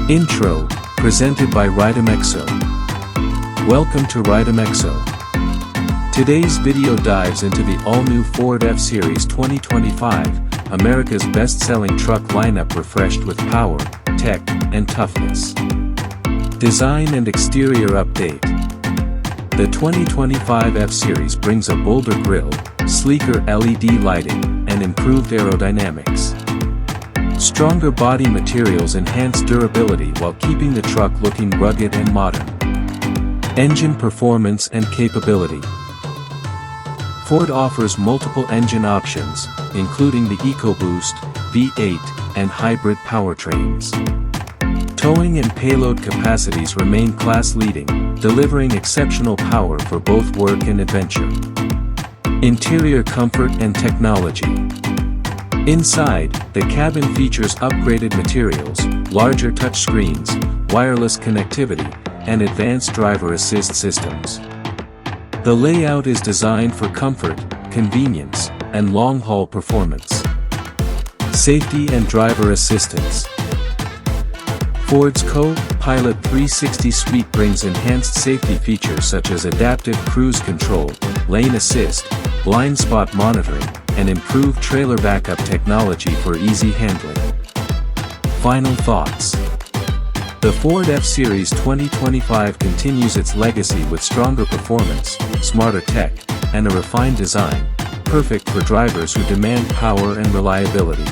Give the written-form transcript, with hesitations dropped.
Intro, presented by Ridemexo. Welcome to Ridemexo. Today's video dives into the all-new Ford F-Series 2025, America's best-selling truck lineup refreshed with power, tech, and toughness. Design and exterior update. The 2025 F-Series brings a bolder grille, sleeker LED lighting, and improved aerodynamics. Stronger body materials enhance durability while keeping the truck looking rugged and modern. Engine performance and capability. Ford offers multiple engine options, including the EcoBoost, V8, and hybrid powertrains. Towing and payload capacities remain class-leading, delivering exceptional power for both work and adventure. Interior comfort and technology. Inside, the cabin features upgraded materials, larger touchscreens, wireless connectivity, and advanced driver assist systems. The layout is designed for comfort, convenience, and long-haul performance. Safety and driver assistance. Ford's Co-Pilot 360 suite brings enhanced safety features such as adaptive cruise control, lane assist, blind spot monitoring, and improved trailer backup technology for easy handling. Final thoughts. The Ford F-Series 2025 continues its legacy with stronger performance, smarter tech, and a refined design, perfect for drivers who demand power and reliability.